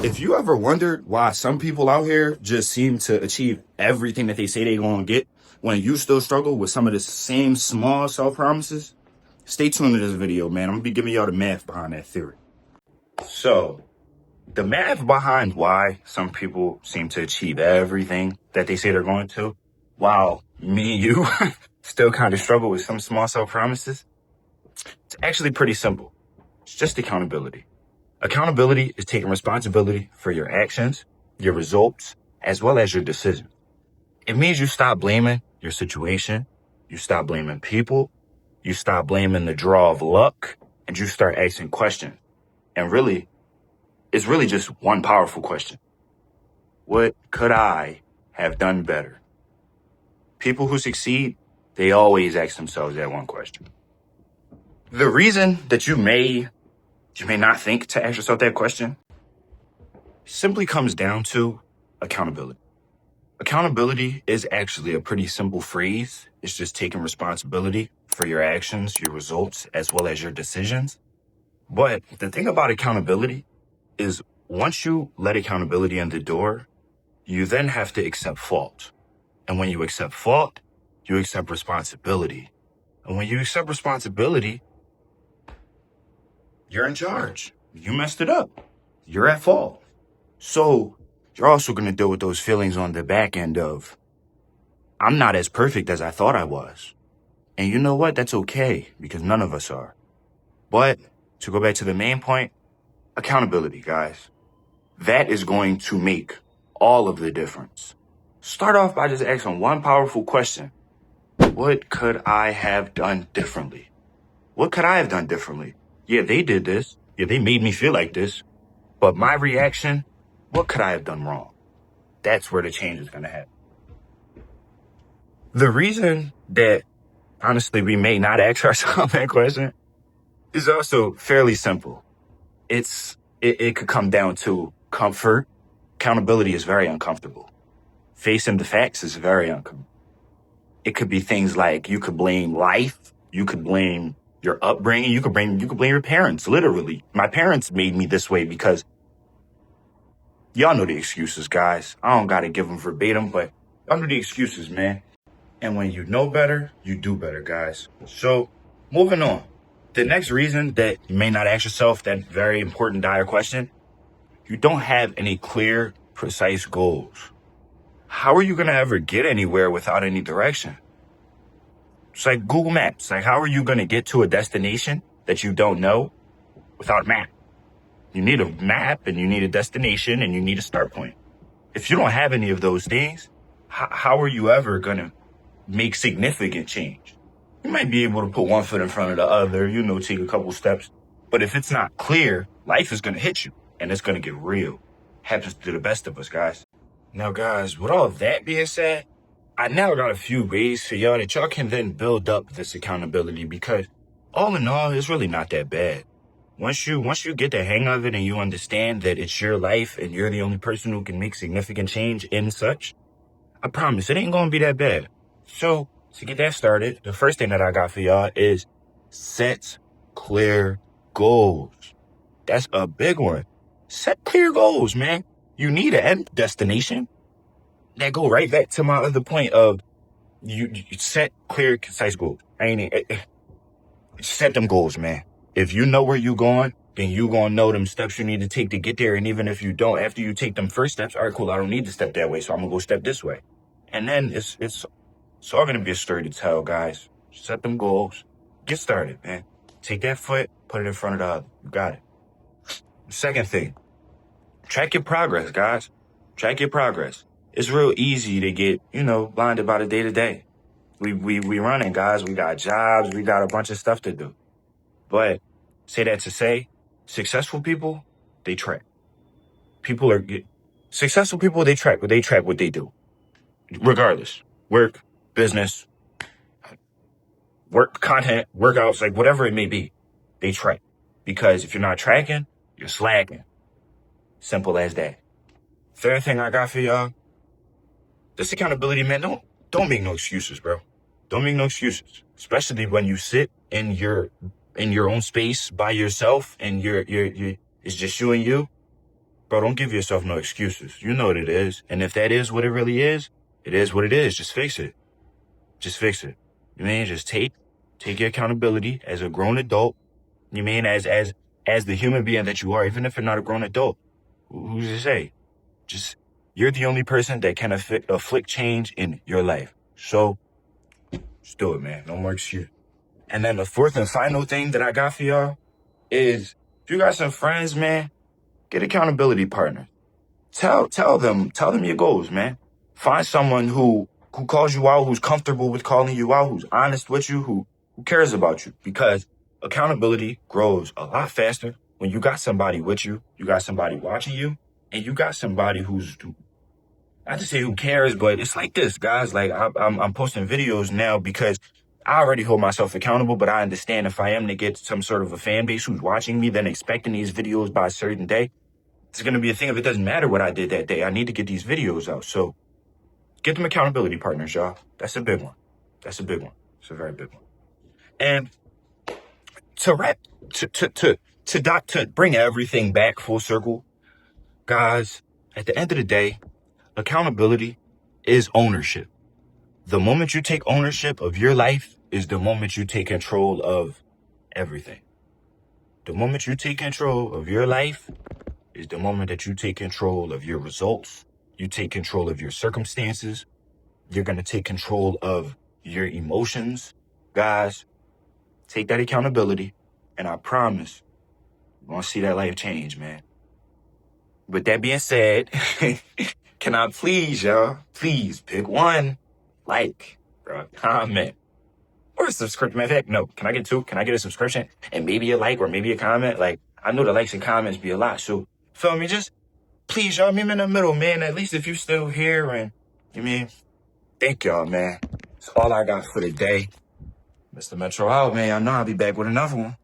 If you ever wondered why some people out here just seem to achieve everything that they say they're going to get when you still struggle with some of the same small self-promises, stay tuned to this video, man. I'm going to be giving y'all the math behind that theory. So, the math behind why some people seem to achieve everything that they say they're going to, while me and you still kind of struggle with some small self-promises, it's actually pretty simple. It's just accountability. Accountability is taking responsibility for your actions, your results, as well as your decisions. It means you stop blaming your situation, you stop blaming people, you stop blaming the draw of luck, and you start asking questions. And really, it's really just one powerful question. What could I have done better? People who succeed, they always ask themselves that one question. The reason that you may not think to ask yourself that question simply comes down to accountability. Accountability is actually a pretty simple phrase. It's just taking responsibility for your actions, your results, as well as your decisions. But the thing about accountability is once you let accountability in the door, you then have to accept fault. And when you accept fault, you accept responsibility. And when you accept responsibility, you're in charge. You messed it up. You're at fault. So you're also going to deal with those feelings on the back end of, I'm not as perfect as I thought I was. And you know what? That's okay, because none of us are. But to go back to the main point, accountability, guys. That is going to make all of the difference. Start off by just asking one powerful question. What could I have done differently? What could I have done differently? Yeah, they did this. Yeah, they made me feel like this. But my reaction, what could I have done wrong? That's where the change is going to happen. The reason that, honestly, we may not ask ourselves that question is also fairly simple. It could come down to comfort. Accountability is very uncomfortable. Facing the facts is very uncomfortable. It could be things like you could blame life. You could blame your upbringing. You could blame your parents. Literally, my parents made me this way because y'all know the excuses, guys. I don't got to give them verbatim, but y'all know the excuses, man. And when you know better, you do better, guys. So moving on. The next reason that you may not ask yourself that very important dire question, you don't have any clear, precise goals. How are you going to ever get anywhere without any direction? It's like Google Maps. Like, how are you going to get to a destination that you don't know without a map? You need a map and you need a destination and you need a start point. If you don't have any of those things, how are you ever going to make significant change? You might be able to put one foot in front of the other, take a couple steps. But if it's not clear, life is going to hit you and it's going to get real. Happens to the best of us, guys. Now, guys, with all of that being said, I now got a few ways for y'all that y'all can then build up this accountability because all in all, it's really not that bad. Once you get the hang of it and you understand that it's your life and you're the only person who can make significant change in such, I promise it ain't going to be that bad. So to get that started, the first thing that I got for y'all is set clear goals. That's a big one. Set clear goals, man. You need an end destination. That go right back to my other point of you set clear, concise goals. Set them goals, man. If you know where you're going, then you gonna know them steps you need to take to get there. And even if you don't, after you take them first steps, all right, cool, I don't need to step that way, so I'm gonna go step this way. And then it's all gonna be a story to tell, guys. Set them goals. Get started, man. Take that foot, put it in front of the other. You got it. Second thing, track your progress, guys. Track your progress. It's real easy to get, blinded by the day to day. We running, guys. We got jobs. We got a bunch of stuff to do. But say that to say, successful people, they track. Successful people, they track what they do. Regardless. Work, business, work, content, workouts, like whatever it may be, they track. Because if you're not tracking, you're slacking. Simple as that. Third thing I got for y'all, this accountability, man, don't make no excuses, bro. Don't make no excuses. Especially when you sit in your own space by yourself and it's just you and you. Bro, don't give yourself no excuses. You know what it is. And if that is what it really is, it is what it is. Just fix it. Just fix it. You mean just take your accountability as a grown adult. You mean as the human being that you are, even if you're not a grown adult. Who's to say? Just you're the only person that can afflict change in your life. So just do it, man. No more excuse. And then the fourth and final thing that I got for y'all is if you got some friends, man, get accountability partners. Tell them your goals, man. Find someone who calls you out, who's comfortable with calling you out, who's honest with you, who cares about you. Because accountability grows a lot faster when you got somebody with you, you got somebody watching you, and you got somebody who's, not to say who cares, but it's like this, guys. Like I'm posting videos now because I already hold myself accountable, but I understand if I am to get some sort of a fan base who's watching me, then expecting these videos by a certain day, it's going to be a thing if it doesn't matter what I did that day. I need to get these videos out. So get them accountability partners, y'all. That's a big one. That's a big one. It's a very big one. And to wrap, to bring everything back full circle, guys, at the end of the day, accountability is ownership. The moment you take ownership of your life is the moment you take control of everything. The moment you take control of your life is the moment that you take control of your results. You take control of your circumstances. You're going to take control of your emotions. Guys, take that accountability, and I promise you're going to see that life change, man. With that being said, can I please, y'all, please pick one like, bro, comment, or a subscription. Matter of fact, no, can I get two? Can I get a subscription and maybe a like or maybe a comment? Like, I know the likes and comments be a lot, so feel me? Just please, y'all, meet me in the middle, man. At least if you still here, and you mean, thank y'all, man. That's all I got for the day. Mr. Metro out, man. I know I'll be back with another one.